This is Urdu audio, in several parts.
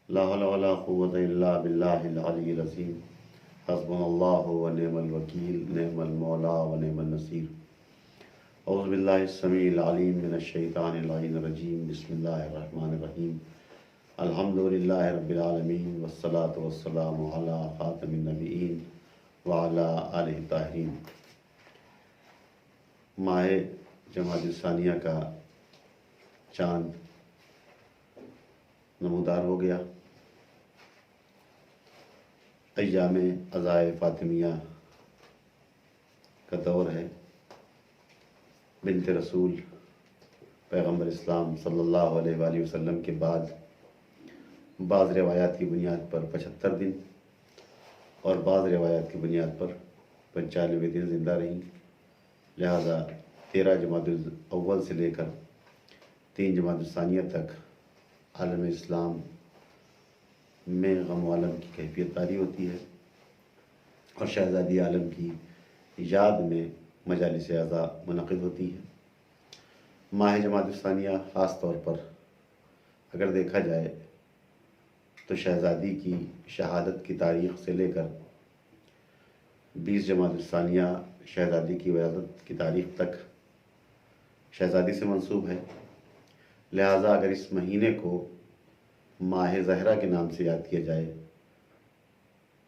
لا حول ولا قوة إلا بالله العلي العظيم حسبنا الله ونعم الوكيل نعم المولى ونعم النصير اعوذ باللہ السمیع العلیم من الشیطان اللعین الرجیم بسم اللہ الرحمن الرحیم الحمد للہ رب العالمین والصلاة والسلام علی خاتم النبیین وعلی آلہ الطاہرین۔ ماہ جمادی الثانیہ کا چاند نمودار ہو گیا۔ ایام عزائے فاطمیہ کا دور ہے۔ بنت رسول پیغمبر اسلام صلی اللہ علیہ وآلہ وسلم کے بعد بعض روایات کی بنیاد پر 75 دن اور بعض روایات کی بنیاد پر 95 دن زندہ رہیں، لہذا 13 جمادی الاول سے لے کر 3 جمادی الثانیہ تک عالم اسلام میں غم و عالم کی کیفیت طاری ہوتی ہے اور شہزادی عالم کی یاد میں مجالس اعزاء منعقد ہوتی ہے۔ ماہ جمادی الثانیہ خاص طور پر اگر دیکھا جائے تو شہزادی کی شہادت کی تاریخ سے لے کر 20 جمادی الثانیہ شہزادی کی ولادت کی تاریخ تک شہزادی سے منسوب ہے، لہٰذا اگر اس مہینے کو ماہ زہرہ کے نام سے یاد کیا جائے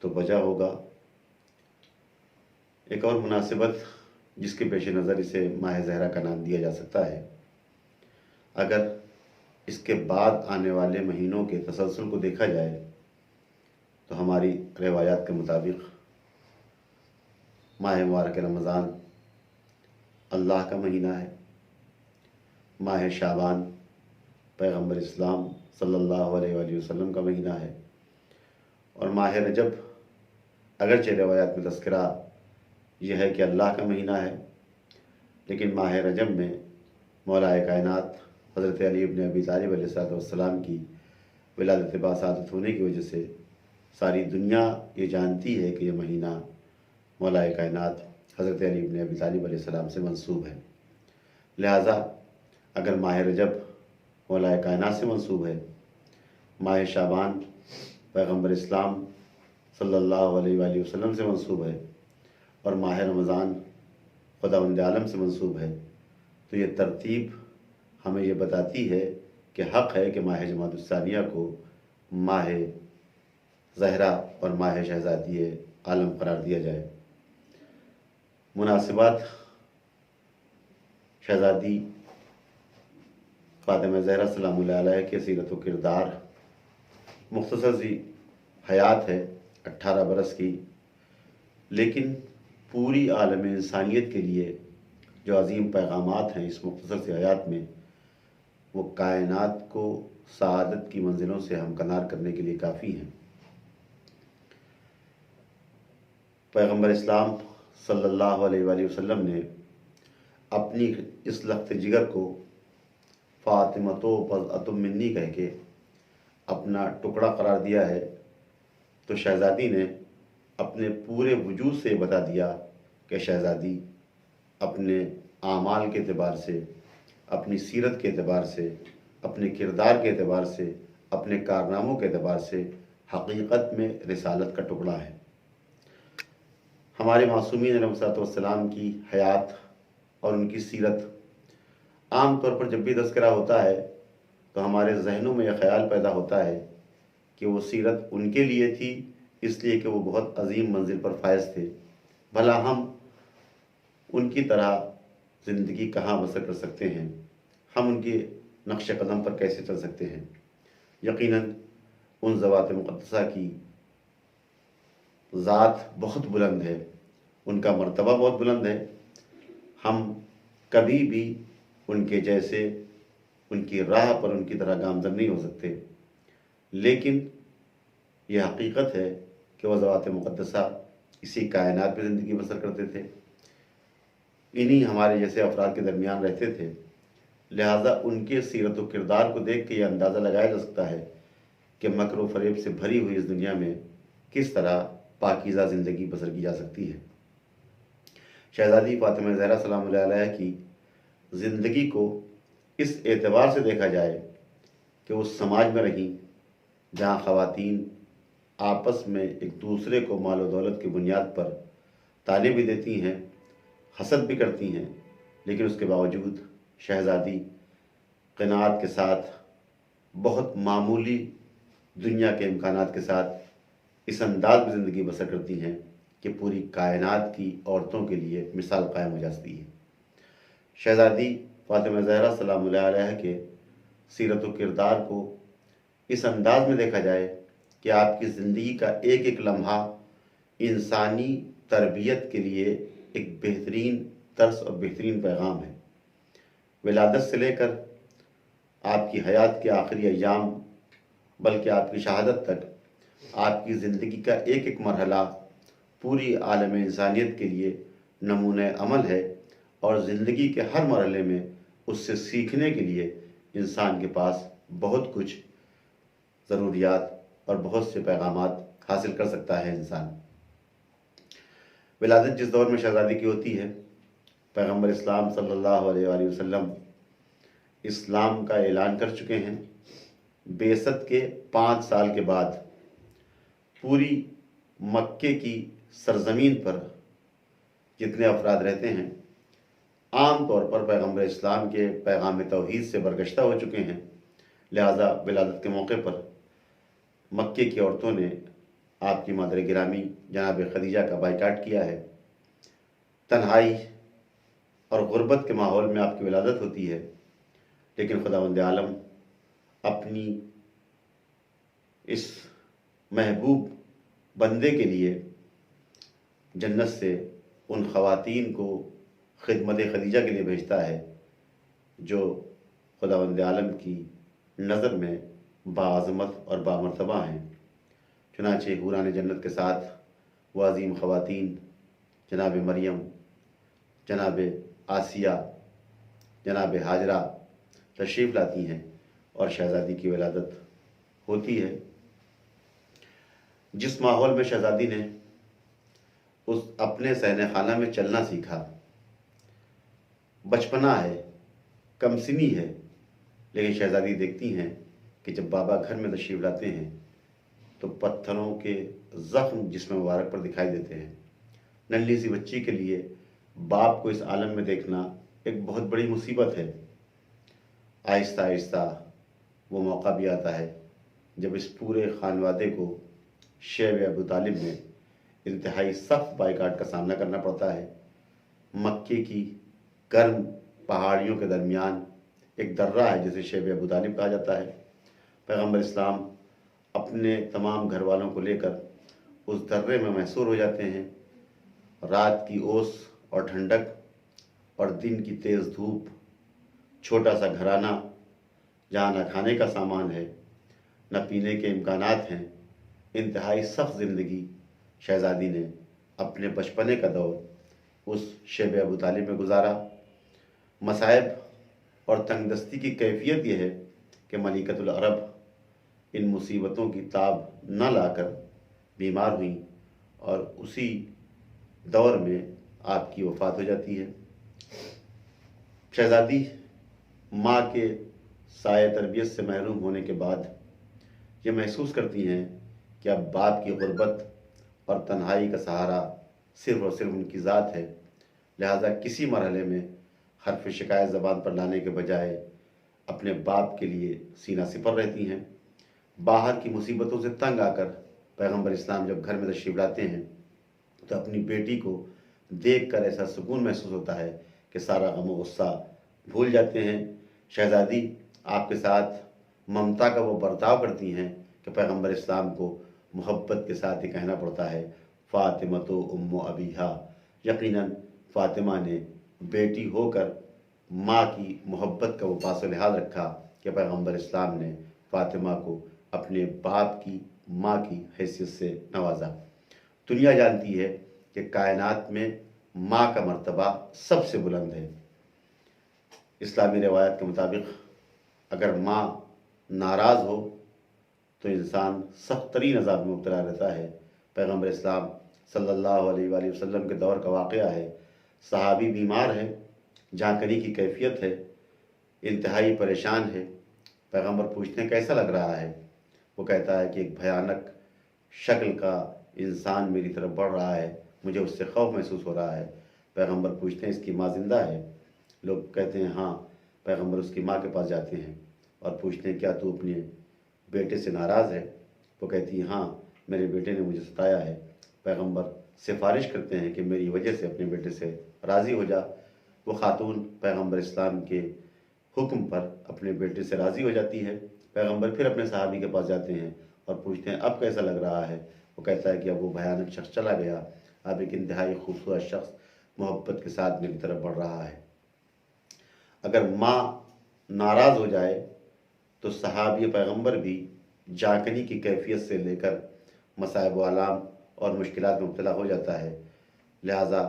تو وجہ ہوگا۔ ایک اور مناسبت جس کے پیش نظر اسے ماہ زہرہ کا نام دیا جا سکتا ہے، اگر اس کے بعد آنے والے مہینوں کے تسلسل کو دیکھا جائے تو ہماری روایات کے مطابق ماہ مبارک رمضان اللہ کا مہینہ ہے، ماہ شعبان پیغمبر اسلام صلی اللہ علیہ وآلہ وسلم کا مہینہ ہے، اور ماہ رجب اگرچہ روایات میں تذکرہ یہ ہے کہ اللہ کا مہینہ ہے، لیکن ماہ رجب میں مولا کائنات حضرت علی ابن ابی طالب علیہ السلام کی ولادت باسعادت ہونے کی وجہ سے ساری دنیا یہ جانتی ہے کہ یہ مہینہ مولا کائنات حضرت علی ابن ابی طالب علیہ السلام سے منسوب ہے، لہٰذا اگر ماہ رجب مولا کائنات سے منسوب ہے، ماہ شعبان پیغمبر اسلام صلی اللہ علیہ وآلہ وسلم سے منسوب ہے، اور ماہ رمضان خداوند عالم سے منسوب ہے، تو یہ ترتیب ہمیں یہ بتاتی ہے کہ حق ہے کہ ماہ جمادی الثانیہ کو ماہ زہرہ اور ماہ شہزادی عالم قرار دیا جائے۔ مناسبات شہزادی فاطمہ زہرا سلام اللہ علیہ کے سیرت و کردار مختصر سی حیات ہے 18 برس کی، لیکن پوری عالم انسانیت کے لیے جو عظیم پیغامات ہیں اس مختصر سی حیات میں، وہ کائنات کو سعادت کی منزلوں سے ہمکنار کرنے کے لیے کافی ہیں۔ پیغمبر اسلام صلی اللہ علیہ وآلہ وسلم نے اپنی اس لخت جگر کو فاطمۃ بضعۃ منی کہہ کے اپنا ٹکڑا قرار دیا ہے، تو شہزادی نے اپنے پورے وجود سے بتا دیا کہ شہزادی اپنے اعمال کے اعتبار سے، اپنی سیرت کے اعتبار سے، اپنے کردار کے اعتبار سے، اپنے کارناموں کے اعتبار سے حقیقت میں رسالت کا ٹکڑا ہے۔ ہمارے معصومین علیہ السلام کی حیات اور ان کی سیرت عام طور پر جب بھی تذکرہ ہوتا ہے تو ہمارے ذہنوں میں یہ خیال پیدا ہوتا ہے کہ وہ سیرت ان کے لیے تھی، اس لیے کہ وہ بہت عظیم منزل پر فائز تھے، بھلا ہم ان کی طرح زندگی کہاں بسر کر سکتے ہیں، ہم ان کے نقش قدم پر کیسے چل سکتے ہیں۔ یقیناً ان ذوات مقدسہ کی ذات بہت بلند ہے، ان کا مرتبہ بہت بلند ہے، ہم کبھی بھی ان کے جیسے ان کی راہ پر ان کی طرح گامزن نہیں ہو سکتے، لیکن یہ حقیقت ہے کہ وہ ذوات مقدسہ اسی کائنات میں زندگی بسر کرتے تھے، انہی ہمارے جیسے افراد کے درمیان رہتے تھے، لہٰذا ان کے سیرت و کردار کو دیکھ کے یہ اندازہ لگایا جا سکتا ہے کہ مکر و فریب سے بھری ہوئی اس دنیا میں کس طرح پاکیزہ زندگی بسر کی جا سکتی ہے۔ شہزادی فاطمہ زہرا سلام اللہ علیہ کی زندگی کو اس اعتبار سے دیکھا جائے کہ وہ سماج میں رہیں، جہاں خواتین آپس میں ایک دوسرے کو مال و دولت کی بنیاد پر طعنے بھی دیتی ہیں، حسد بھی کرتی ہیں، لیکن اس کے باوجود شہزادی قناعت کے ساتھ بہت معمولی دنیا کے امکانات کے ساتھ اس انداز میں زندگی بسر کرتی ہیں کہ پوری کائنات کی عورتوں کے لیے مثال قائم ہو جاتی ہے۔ شہزادی فاطمہ زہرا سلام اللہ علیہ کے سیرت و کردار کو اس انداز میں دیکھا جائے کہ آپ کی زندگی کا ایک ایک لمحہ انسانی تربیت کے لیے ایک بہترین درس اور بہترین پیغام ہے۔ ولادت سے لے کر آپ کی حیات کے آخری ایام بلکہ آپ کی شہادت تک آپ کی زندگی کا ایک ایک مرحلہ پوری عالم انسانیت کے لیے نمونہ عمل ہے، اور زندگی کے ہر مرحلے میں اس سے سیکھنے کے لیے انسان کے پاس بہت کچھ ضروریات اور بہت سے پیغامات حاصل کر سکتا ہے انسان۔ ولادت جس دور میں شہزادی کی ہوتی ہے، پیغمبر اسلام صلی اللہ علیہ وآلہ وسلم اسلام کا اعلان کر چکے ہیں۔ بعثت کے 5 سال کے بعد پوری مکے کی سرزمین پر جتنے افراد رہتے ہیں عام طور پر پیغمبر اسلام کے پیغام توحید سے برگشتہ ہو چکے ہیں، لہذا ولادت کے موقع پر مکے کی عورتوں نے آپ کی مادر گرامی جناب خدیجہ کا بائیکاٹ کیا ہے۔ تنہائی اور غربت کے ماحول میں آپ کی ولادت ہوتی ہے، لیکن خداوند عالم اپنی اس محبوب بندے کے لیے جنت سے ان خواتین کو خدمت خدیجہ کے لیے بھیجتا ہے جو خداوند عالم کی نظر میں باعظمت اور بامرتبہ ہیں۔ چنانچہ حوران جنت کے ساتھ وہ عظیم خواتین جناب مریم، جناب آسیہ، جناب ہاجرہ تشریف لاتی ہیں اور شہزادی کی ولادت ہوتی ہے۔ جس ماحول میں شہزادی نے اس اپنے صحن خانہ میں چلنا سیکھا، بچپنا ہے، کم سنی ہے، لیکن شہزادی دیکھتی ہیں کہ جب بابا گھر میں تشریف لاتے ہیں تو پتھروں کے زخم جسم مبارک پر دکھائی دیتے ہیں۔ ننھی سی بچی کے لیے باپ کو اس عالم میں دیکھنا ایک بہت بڑی مصیبت ہے۔ آہستہ آہستہ وہ موقع بھی آتا ہے جب اس پورے خانوادے کو شیب ابو طالب میں انتہائی سخت بائیکاٹ کا سامنا کرنا پڑتا ہے۔ مکے کی گرم پہاڑیوں کے درمیان ایک درہ ہے جسے شیب ابو طالب کہا جاتا ہے۔ پیغمبر اسلام اپنے تمام گھر والوں کو لے کر اس درے میں محصور ہو جاتے ہیں۔ رات کی اوس اور ٹھنڈک اور دن کی تیز دھوپ، چھوٹا سا گھرانہ جہاں نہ کھانے کا سامان ہے نہ پینے کے امکانات ہیں، انتہائی سخت زندگی شہزادی نے اپنے بچپنے کا دور اس شیب ابو طالب میں گزارا۔ مصائب اور تنگ دستی کی کیفیت یہ ہے کہ ملکۃ العرب ان مصیبتوں کی تاب نہ لا کر بیمار ہوئیں اور اسی دور میں آپ کی وفات ہو جاتی ہے۔ شہزادی ماں کے سایہ تربیت سے محروم ہونے کے بعد یہ محسوس کرتی ہیں کہ اب باپ کی غربت اور تنہائی کا سہارا صرف اور صرف ان کی ذات ہے، لہٰذا کسی مرحلے میں حرف شکایت زبان پر لانے کے بجائے اپنے باپ کے لیے سینہ سپر رہتی ہیں۔ باہر کی مصیبتوں سے تنگ آ کر پیغمبر اسلام جب گھر میں تشریف لاتے ہیں تو اپنی بیٹی کو دیکھ کر ایسا سکون محسوس ہوتا ہے کہ سارا غم و غصہ بھول جاتے ہیں۔ شہزادی آپ کے ساتھ ممتا کا وہ برتاؤ کرتی ہیں کہ پیغمبر اسلام کو محبت کے ساتھ یہ کہنا پڑتا ہے فاطمہ تو ام ابیہا، یقیناً فاطمہ نے بیٹی ہو کر ماں کی محبت کا وہ پاس و لحاظ رکھا کہ پیغمبر اسلام نے فاطمہ کو اپنے باپ کی ماں کی حیثیت سے نوازا۔ دنیا جانتی ہے کہ کائنات میں ماں کا مرتبہ سب سے بلند ہے۔ اسلامی روایت کے مطابق اگر ماں ناراض ہو تو انسان سخت ترین عذاب میں مبتلا رہتا ہے۔ پیغمبر اسلام صلی اللہ علیہ وآلہ وسلم کے دور کا واقعہ ہے۔ صحابی بیمار ہے، جھانکنے کی کیفیت ہے، انتہائی پریشان ہے۔ پیغمبر پوچھتے ہیں کیسا لگ رہا ہے؟ وہ کہتا ہے کہ ایک بھیانک شکل کا انسان میری طرف بڑھ رہا ہے، مجھے اس سے خوف محسوس ہو رہا ہے۔ پیغمبر پوچھتے ہیں اس کی ماں زندہ ہے؟ لوگ کہتے ہیں ہاں۔ پیغمبر اس کی ماں کے پاس جاتے ہیں اور پوچھتے ہیں کیا تو اپنے بیٹے سے ناراض ہے؟ وہ کہتی ہے ہاں، میرے بیٹے نے مجھے ستایا ہے۔ پیغمبر سفارش کرتے ہیں کہ میری وجہ سے اپنے بیٹے سے راضی ہو جا۔ وہ خاتون پیغمبر اسلام کے حکم پر اپنے بیٹے سے راضی ہو جاتی ہے۔ پیغمبر پھر اپنے صحابی کے پاس جاتے ہیں اور پوچھتے ہیں اب کیسا لگ رہا ہے؟ وہ کہتا ہے کہ اب وہ بھیانک شخص چلا گیا، اب ایک انتہائی خوبصورت شخص محبت کے ساتھ میری طرف بڑھ رہا ہے۔ اگر ماں ناراض ہو جائے تو صحابی پیغمبر بھی جاکنی کی کیفیت سے لے کر مصائب و آلام اور مشکلات میں مبتلا ہو جاتا ہے۔ لہٰذا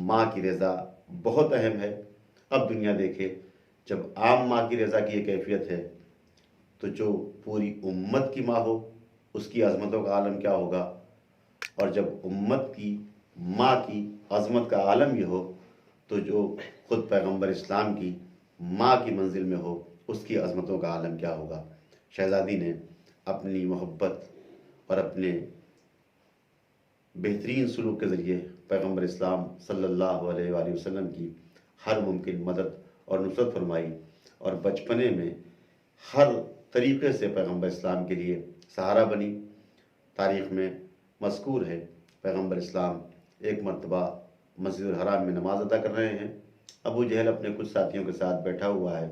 ماں کی رضا بہت اہم ہے۔ اب دنیا دیکھے، جب عام ماں کی رضا کی یہ کیفیت ہے تو جو پوری امت کی ماں ہو اس کی عظمتوں کا عالم کیا ہوگا، اور جب امت کی ماں کی عظمت کا عالم یہ ہو تو جو خود پیغمبر اسلام کی ماں کی منزل میں ہو اس کی عظمتوں کا عالم کیا ہوگا۔ شہزادی نے اپنی محبت اور اپنے بہترین سلوک کے ذریعے پیغمبر اسلام صلی اللہ علیہ وآلہ وسلم کی ہر ممکن مدد اور نصرت فرمائی، اور بچپنے میں ہر طریقے سے پیغمبر اسلام کے لیے سہارا بنی۔ تاریخ میں مذکور ہے پیغمبر اسلام ایک مرتبہ مسجد الحرام میں نماز ادا کر رہے ہیں۔ ابو جہل اپنے کچھ ساتھیوں کے ساتھ بیٹھا ہوا ہے،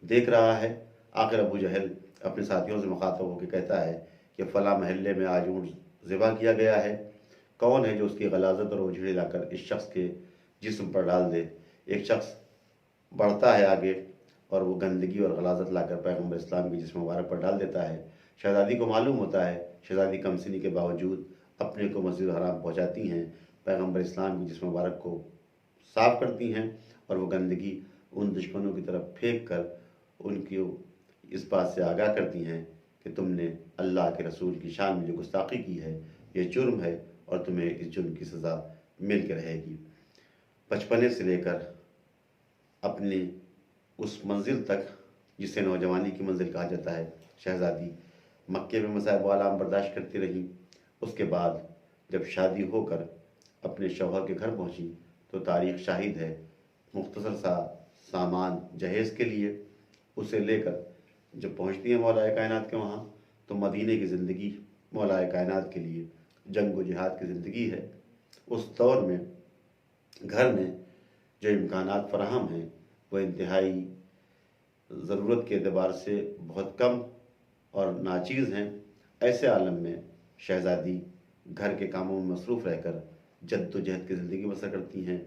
دیکھ رہا ہے۔ آخر ابو جہل اپنے ساتھیوں سے مخاطب ہو کے کہتا ہے کہ فلاں محلے میں آج اونٹ ذبح کیا گیا ہے، کون ہے جو اس کی غلاظت اور اوجھڑی لا کر اس شخص کے جسم پر ڈال دے؟ ایک شخص بڑھتا ہے آگے اور وہ گندگی اور غلاظت لا کر پیغمبر اسلام کے جسم مبارک پر ڈال دیتا ہے۔ شہزادی کو معلوم ہوتا ہے، شہزادی کم سنی کے باوجود اپنے کو مسجد الحرام پہنچاتی ہیں، پیغمبر اسلام کے جسم مبارک کو صاف کرتی ہیں اور وہ گندگی ان دشمنوں کی طرف پھینک کر ان کی اس بات سے آگاہ کرتی ہیں کہ تم نے اللہ کے رسول کی شان میں جو گستاخی کی ہے یہ جرم ہے اور تمہیں اس جرم کی سزا مل کے رہے گی۔ بچپنے سے لے کر اپنی اس منزل تک جسے نوجوانی کی منزل کہا جاتا ہے، شہزادی مکے میں مصائب و آلام برداشت کرتی رہی۔ اس کے بعد جب شادی ہو کر اپنے شوہر کے گھر پہنچی تو تاریخ شاہد ہے، مختصر سا سامان جہیز کے لیے اسے لے کر جب پہنچتی ہیں مولا کائنات کے وہاں تو مدینے کی زندگی مولا کائنات کے لیے جنگ و جہاد کی زندگی ہے۔ اس دور میں گھر میں جو امکانات فراہم ہیں وہ انتہائی ضرورت کے اعتبار سے بہت کم اور ناچیز ہیں۔ ایسے عالم میں شہزادی گھر کے کاموں میں مصروف رہ کر جد و جہد کی زندگی بسر کرتی ہیں۔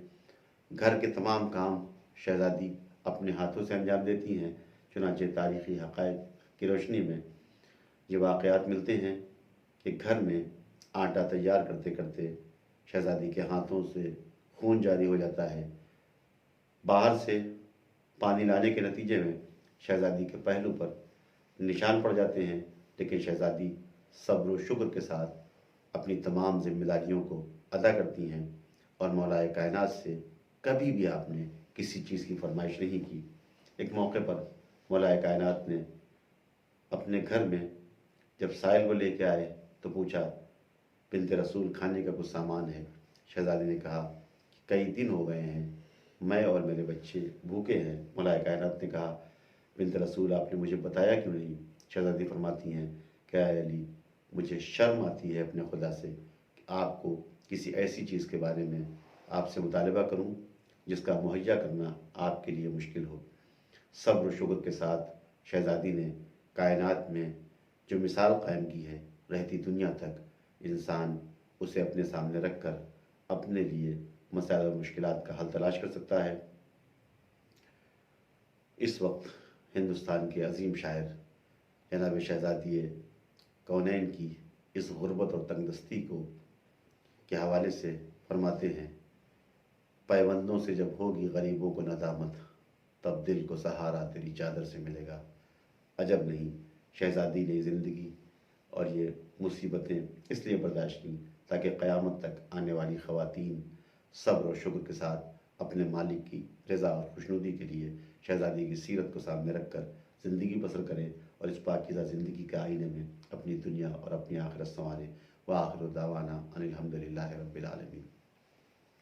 گھر کے تمام کام شہزادی اپنے ہاتھوں سے انجام دیتی ہیں۔ چنانچہ تاریخی حقائق کی روشنی میں یہ واقعات ملتے ہیں کہ گھر میں آٹا تیار کرتے کرتے شہزادی کے ہاتھوں سے خون جاری ہو جاتا ہے۔ باہر سے پانی لانے کے نتیجے میں شہزادی کے پہلو پر نشان پڑ جاتے ہیں، لیکن شہزادی صبر و شکر کے ساتھ اپنی تمام ذمہ داریوں کو ادا کرتی ہیں اور مولا کائنات سے کبھی بھی آپ نے کسی چیز کی فرمائش نہیں کی۔ ایک موقع پر مولا کائنات نے اپنے گھر میں جب سائل کو لے کے آئے تو پوچھا بنت رسول کھانے کا کچھ سامان ہے؟ شہزادی نے کہا کہ کئی دن ہو گئے ہیں میں اور میرے بچے بھوکے ہیں۔ مولا کائنات نے کہا بنت رسول آپ نے مجھے بتایا کیوں نہیں؟ شہزادی فرماتی ہیں کہ اے علی مجھے شرم آتی ہے اپنے خدا سے کہ آپ کو کسی ایسی چیز کے بارے میں آپ سے مطالبہ کروں جس کا مہیا کرنا آپ کے لیے مشکل ہو۔ صبر و شکر کے ساتھ شہزادی نے کائنات میں جو مثال قائم کی ہے، رہتی دنیا تک انسان اسے اپنے سامنے رکھ کر اپنے لیے مسائل اور مشکلات کا حل تلاش کر سکتا ہے۔ اس وقت ہندوستان کے عظیم شاعر جناب شہزادی کونین کی اس غربت اور تنگ دستی کو کے حوالے سے فرماتے ہیں پیوندوں سے جب ہوگی غریبوں کو ندامت تب دل کو سہارا تیری چادر سے ملے گا۔ عجب نہیں شہزادی نے زندگی اور یہ مصیبتیں اس لیے برداشت کی تاکہ قیامت تک آنے والی خواتین صبر و شکر کے ساتھ اپنے مالک کی رضا اور خوشنودی کے لیے شہزادی کی سیرت کو سامنے رکھ کر زندگی بسر کریں اور اور اس پاکیزہ زندگی کے آئینے میں اپنی دنیا اور اپنی آخرت سنوارے۔ وآخر دعوانا ان الحمد للہ